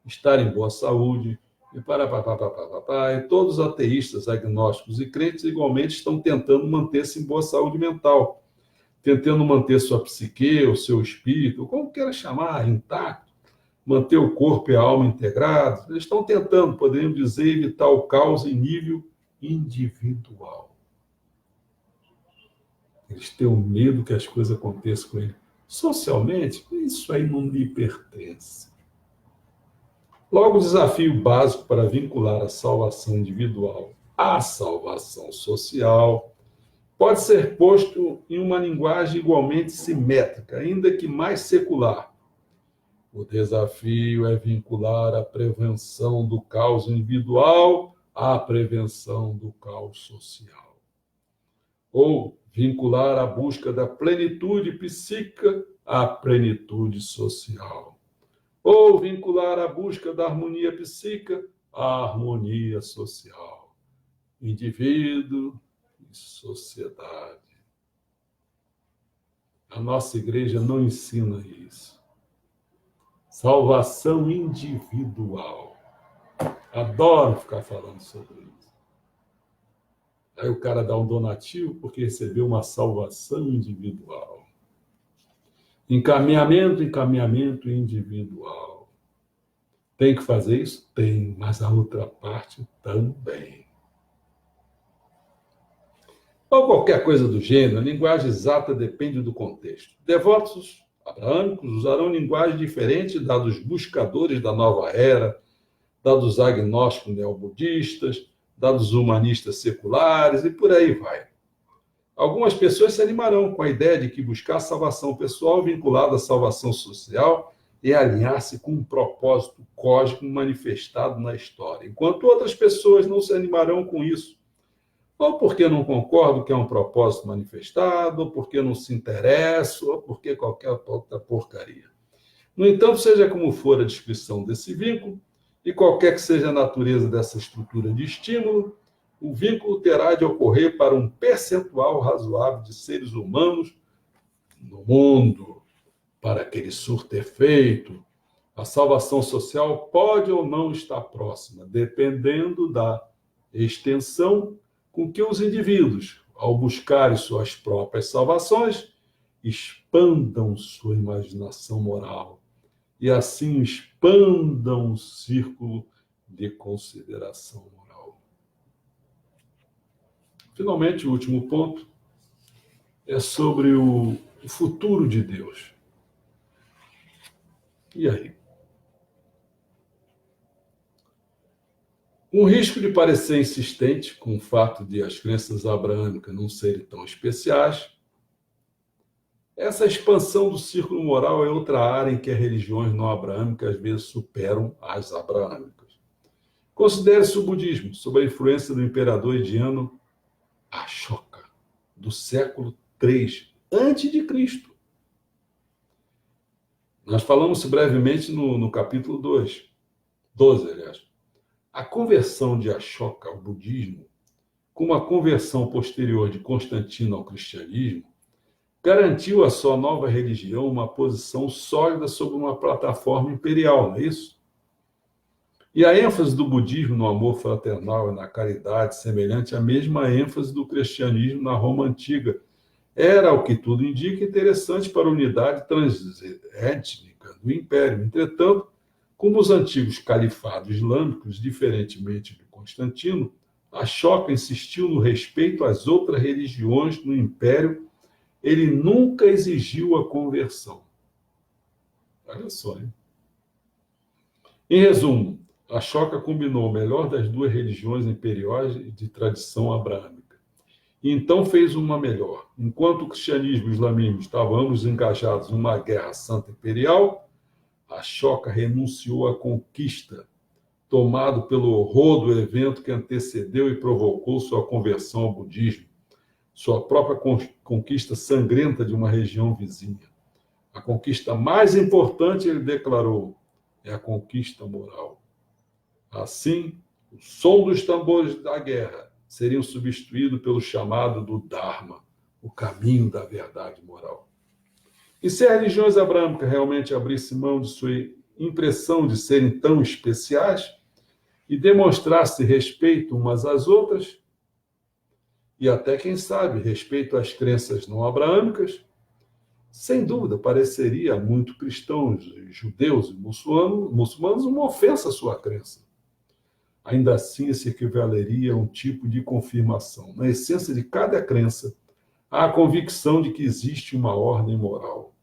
estar em boa saúde, e todos os ateístas, agnósticos e crentes igualmente estão tentando manter-se em boa saúde mental, tentando manter sua psique, o seu espírito, como queira chamar, intacto, manter o corpo e a alma integrados. Eles estão tentando, poderíamos dizer, evitar o caos em nível individual. Eles têm um medo que as coisas aconteçam com eles. Socialmente, isso aí não lhe pertence. Logo, o desafio básico para vincular a salvação individual à salvação social pode ser posto em uma linguagem igualmente simétrica, ainda que mais secular. O desafio é vincular a prevenção do caos individual à prevenção do caos social. Ou vincular a busca da plenitude psíquica à plenitude social. ou vincular a busca da harmonia psíquica à harmonia social, indivíduo e sociedade. A nossa igreja não ensina isso. Salvação individual. Adoro ficar falando sobre isso. Aí o cara dá um donativo porque recebeu uma salvação individual. Encaminhamento individual. Tem que fazer isso? Tem, mas a outra parte também. Ou qualquer coisa do gênero, a linguagem exata depende do contexto. Devotos abraâmicos usarão linguagem diferente da dos buscadores da nova era, da dos agnósticos neobudistas, da dos humanistas seculares e por aí vai. Algumas pessoas se animarão com a ideia de que buscar a salvação pessoal vinculada à salvação social é alinhar-se com um propósito cósmico manifestado na história, enquanto outras pessoas não se animarão com isso, ou porque não concordam que é um propósito manifestado, ou porque não se interessam, ou porque qualquer outra porcaria. No entanto, seja como for a descrição desse vínculo, e qualquer que seja a natureza dessa estrutura de estímulo, o vínculo terá de ocorrer para um percentual razoável de seres humanos no mundo. Para que ele surta efeito, a salvação social pode ou não estar próxima, dependendo da extensão com que os indivíduos, ao buscarem suas próprias salvações, expandam sua imaginação moral e assim expandam o círculo de consideração moral. Finalmente, o último ponto é sobre o futuro de Deus. E aí? Um risco de parecer insistente com o fato de as crenças abraâmicas não serem tão especiais, essa expansão do círculo moral é outra área em que as religiões não abraâmicas às vezes superam as abraâmicas. Considere-se o budismo, sob a influência do imperador indiano Ashoka, do século III a.C. Nós falamos brevemente no capítulo 12, aliás. A conversão de Ashoka ao budismo, com a conversão posterior de Constantino ao cristianismo, garantiu à sua nova religião uma posição sólida sobre uma plataforma imperial, não é isso? E a ênfase do budismo no amor fraternal e na caridade, semelhante à mesma ênfase do cristianismo na Roma antiga, era, ao que tudo indica, interessante para a unidade transétnica do império. Entretanto, como os antigos califados islâmicos, diferentemente de Constantino, Ashoka insistiu no respeito às outras religiões no império. Ele nunca exigiu a conversão. Olha só, hein? Em resumo, Ashoka combinou o melhor das duas religiões imperiais de tradição abraâmica. E então fez uma melhor. Enquanto o cristianismo e o islamismo estavam ambos engajados em uma guerra santa imperial, Ashoka renunciou à conquista, tomado pelo horror do evento que antecedeu e provocou sua conversão ao budismo, sua própria conquista sangrenta de uma região vizinha. A conquista mais importante, ele declarou, é a conquista moral. Assim, o som dos tambores da guerra seriam substituídos pelo chamado do Dharma, o caminho da verdade moral. E se as religiões abraâmicas realmente abrissem mão de sua impressão de serem tão especiais e demonstrassem respeito umas às outras, e até, quem sabe, respeito às crenças não abraâmicas, sem dúvida pareceria a muitos cristãos, judeus e muçulmanos uma ofensa à sua crença. Ainda assim, isso equivaleria a um tipo de confirmação. Na essência de cada crença, há a convicção de que existe uma ordem moral.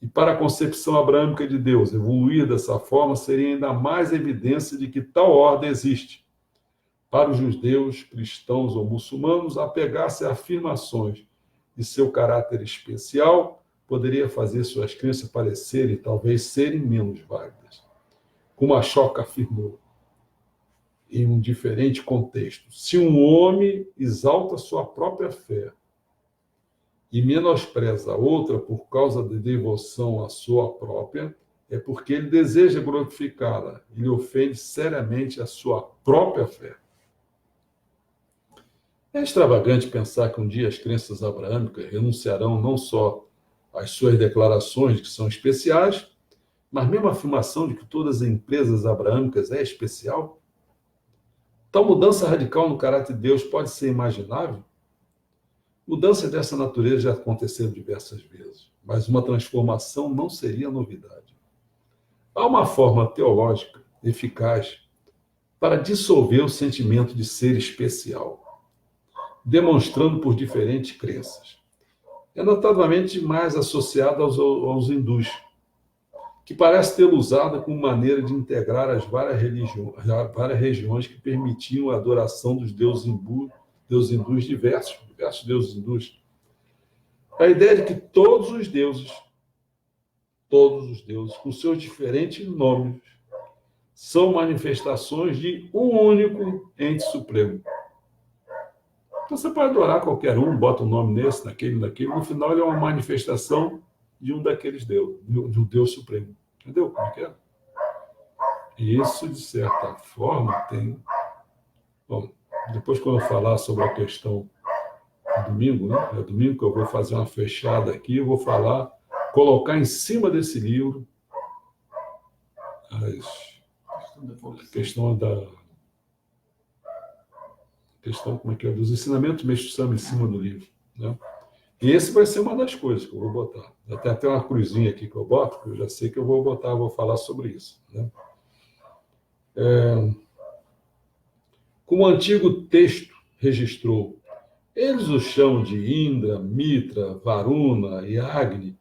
E para a concepção abraâmica de Deus, evoluir dessa forma seria ainda mais evidência de que tal ordem existe. Para os judeus, cristãos ou muçulmanos, apegar-se a afirmações de seu caráter especial poderia fazer suas crenças parecerem, talvez, serem menos válidas. Como Ashoka afirmou, em um diferente contexto, se um homem exalta sua própria fé e menospreza a outra por causa da devoção à sua própria, é porque ele deseja glorificá-la. Ele ofende seriamente a sua própria fé. É extravagante pensar que um dia as crenças abraâmicas renunciarão não só às suas declarações, que são especiais, mas mesmo a afirmação de que todas as empresas abraâmicas é especial. Tal mudança radical no caráter de Deus pode ser imaginável? Mudanças dessa natureza já aconteceram diversas vezes, mas uma transformação não seria novidade. Há uma forma teológica eficaz para dissolver o sentimento de ser especial, demonstrando por diferentes crenças. É notavelmente mais associada aos hindus, que parece ter usado como maneira de integrar as várias regiões que permitiam a adoração dos deuses hindus diversos deuses hindus. A ideia de que todos os deuses, com seus diferentes nomes, são manifestações de um único ente supremo. Então você pode adorar qualquer um, bota um nome nesse, naquele, no final ele é uma manifestação de um daqueles deuses, de um Deus supremo. Entendeu como é que é? E isso, de certa forma, tem... Bom, depois quando eu falar sobre a questão do domingo, né? É domingo que eu vou fazer uma fechada aqui, eu vou falar, colocar em cima desse livro a questão, como é que é, dos ensinamentos do Mestre Sama em cima do livro, né? E esse vai ser uma das coisas que eu vou botar. Tem até uma cruzinha aqui que eu boto, que eu já sei que eu vou botar, vou falar sobre isso, né? Como o antigo texto registrou, eles o chamam de Indra, Mitra, Varuna e Agni,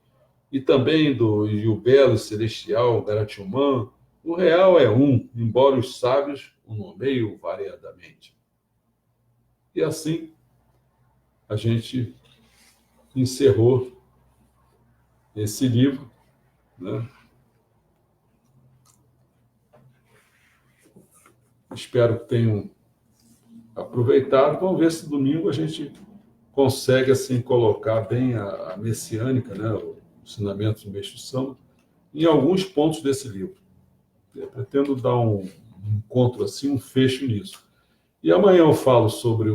e também e o belo celestial Garatyuman. O real é um, embora os sábios o nomeiam variadamente. E assim a gente encerrou esse livro, né? Espero que tenham aproveitado. Vamos ver se domingo a gente consegue assim colocar bem a messiânica, né? O ensinamento do Mestre Sama, em alguns pontos desse livro. Eu pretendo dar um encontro assim, um fecho nisso. E amanhã eu falo sobre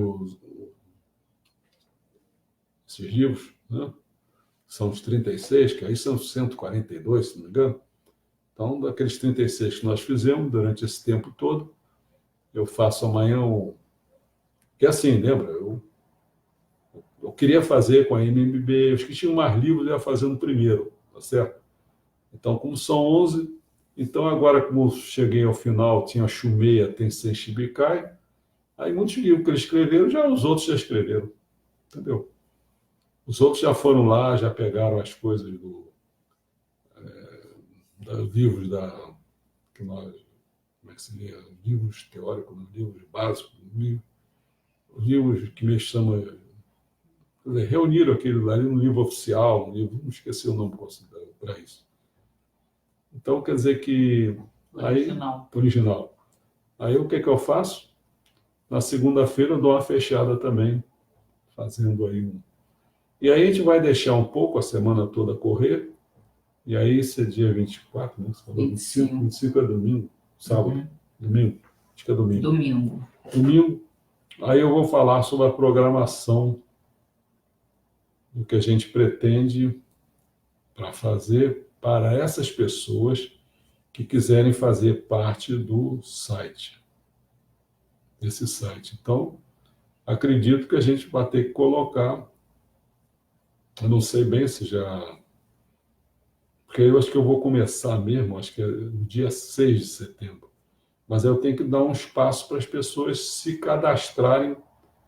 esses livros, né? São os 36, que aí são 142, se não me engano. Então, daqueles 36 que nós fizemos durante esse tempo todo, eu faço amanhã que assim, lembra? Eu queria fazer com a MMB, os que tinham mais livros, eu ia fazer no primeiro, tá certo? Então, como são 11, então agora, como cheguei ao final, tinha Shumeia, Tensei Shibikai, aí muitos livros que eles escreveram, já os outros já escreveram, entendeu? Os outros já foram lá, já pegaram as coisas dos livros que nós, como é que se lê? Livros teóricos, livros básicos, livros que me chamam, reuniram aquilo ali no livro oficial, não esqueci o nome para isso. Então, quer dizer que... Original. Aí o que eu faço? Na segunda-feira eu dou uma fechada também, fazendo aí E aí a gente vai deixar um pouco a semana toda correr, e aí esse é dia 24, né? Você falou 25 é domingo, sábado, domingo, acho que é domingo. Domingo, aí eu vou falar sobre a programação do que a gente pretende para fazer para essas pessoas que quiserem fazer parte do site, desse site. Então, acredito que a gente vai ter que colocar, eu não sei bem se já... Porque eu acho que eu vou começar mesmo, acho que é no dia 6 de setembro. Mas eu tenho que dar um espaço para as pessoas se cadastrarem,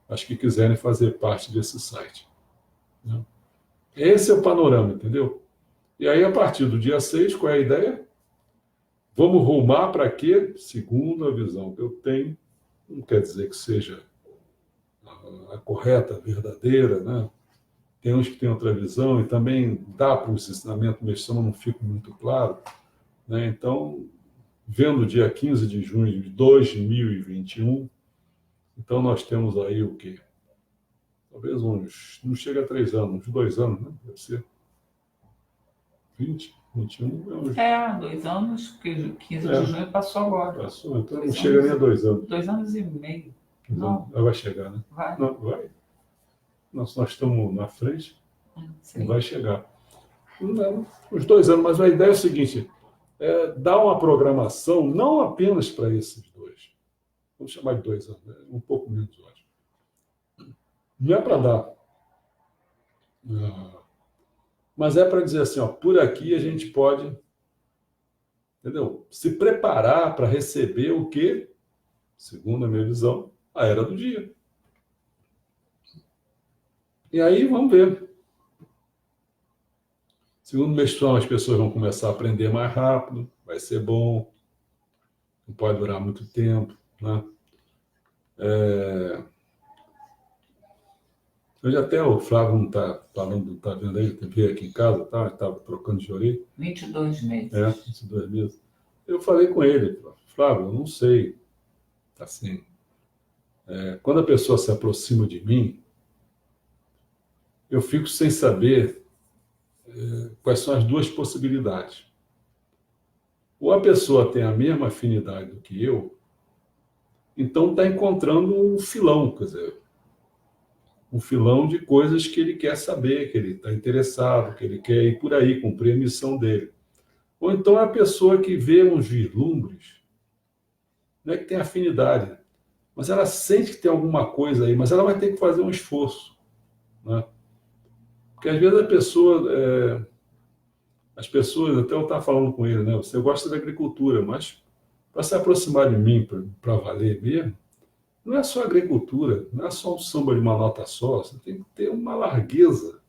as que quiserem fazer parte desse site, né? Esse é o panorama, entendeu? E aí, a partir do dia 6, qual é a ideia? Vamos rumar para quê? Segundo a visão que eu tenho, não quer dizer que seja a correta, a verdadeira, né? Tem uns que têm outra visão, e também dá para os ensinamentos do Mestre Sama, não fica muito claro, né? Então, vendo o dia 15 de junho de 2021, então nós temos aí o quê? Talvez não chega a 3 anos, uns 2 anos, né? Deve ser 20, 21 é uns... 2 anos, porque 15 É. de junho passou agora. Passou, então não 2 chega anos. nem a 2 anos. 2 anos e meio. Não. Vai chegar, né? Vai. Não, vai. Nós estamos na frente, Sim. não vai chegar. Não, uns 2 anos, mas a ideia é o seguinte, dar uma programação não apenas para esses dois. Vamos chamar de 2 anos, né? Um pouco menos, eu acho. Não é para dar. Mas é para dizer assim, ó, por aqui a gente pode, entendeu? Se preparar para receber o que, segundo a minha visão, a era do dia. E aí vamos ver. Segundo o mestrão, as pessoas vão começar a aprender mais rápido, vai ser bom, não pode durar muito tempo, né? Hoje até o Flávio não está falando, não está vendo aí, ele veio aqui em casa, tá? Estava trocando de orelha. 22 meses. 22 meses. Eu falei com ele, Flávio, eu não sei, assim, quando a pessoa se aproxima de mim, eu fico sem saber quais são as duas possibilidades. Ou a pessoa tem a mesma afinidade do que eu, então está encontrando um filão, quer dizer, um filão de coisas que ele quer saber, que ele está interessado, que ele quer ir por aí, cumprir a missão dele. Ou então é a pessoa que vê uns vislumbres, não é que tem afinidade, mas ela sente que tem alguma coisa aí, mas ela vai ter que fazer um esforço, né? Porque às vezes as pessoas, até eu estava falando com ele, né? Você gosta da agricultura, mas para se aproximar de mim, para valer mesmo, não é só agricultura, não é só um samba de uma nota só, você tem que ter uma largueza,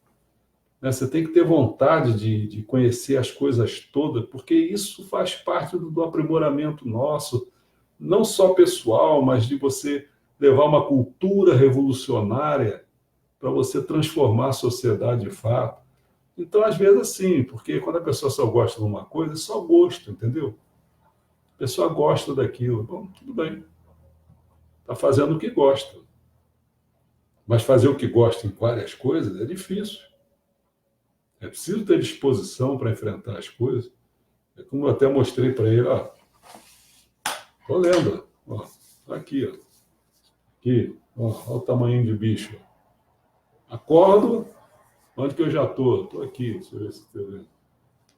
né? Você tem que ter vontade de conhecer as coisas todas, porque isso faz parte do aprimoramento nosso, não só pessoal, mas de você levar uma cultura revolucionária para você transformar a sociedade de fato. Então, às vezes, assim, porque quando a pessoa só gosta de uma coisa, é só gosto, entendeu? A pessoa gosta daquilo. Bom, tudo bem. Está fazendo o que gosta. Mas fazer o que gosta em várias coisas é difícil. É preciso ter disposição para enfrentar as coisas. É como eu até mostrei para ele, ó. Estou lendo, ó. Aqui, ó. Aqui, ó. Olha o tamanho de bicho. Acordo. Onde que eu já estou? Estou aqui. Deixa eu ver se estou vendo.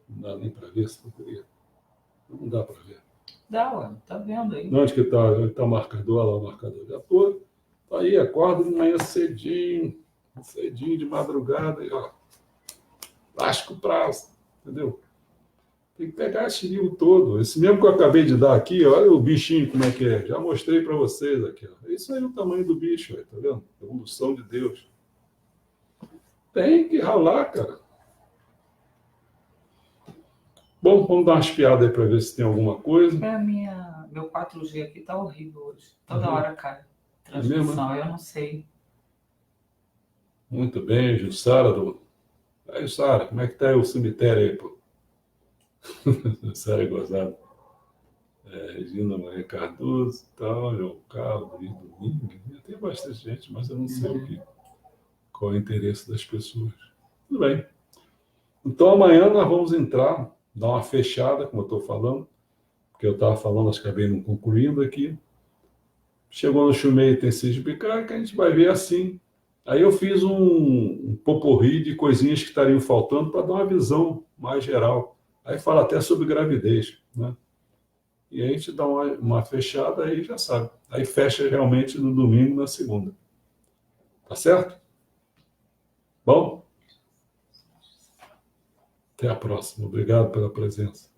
Não dá nem para ver se eu queria. Não dá para ver. Dá, ué, tá vendo aí. Onde que está? Onde está o marcador? Lá o marcador. Já estou. Aí, acordo de manhã cedinho de madrugada, e ó. Lasca o prazo, entendeu? Tem que pegar esse livro todo. Esse mesmo que eu acabei de dar aqui, olha o bichinho como é que é. Já mostrei para vocês aqui. Ó. Isso aí é o tamanho do bicho, tá vendo? Evolução de Deus. Tem que ralar, cara. Bom, vamos dar uma espiada aí para ver se tem alguma coisa. Meu 4G aqui tá horrível hoje. Toda hora cai. É mesmo, Transmissão, eu não sei. Muito bem, Jussara. Aí, Jussara, como é que tá aí o cemitério aí, pô? Jussara é gozada. Regina Maria Cardoso, tal, João Carlos, Luiz Domingues. Tem bastante gente, mas eu não sei qual é o interesse das pessoas. Tudo bem. Então, amanhã nós vamos entrar, dar uma fechada, como eu estou falando, porque eu estava falando, acho que acabei não concluindo aqui. Chegou no Chumeio Tensei de Bicar, que a gente vai ver assim. Aí eu fiz um poporri de coisinhas que estariam faltando para dar uma visão mais geral. Aí fala até sobre gravidez, né? E aí a gente dá uma fechada, aí já sabe. Aí fecha realmente no domingo, na segunda. Tá certo? Bom? Até a próxima. Obrigado pela presença.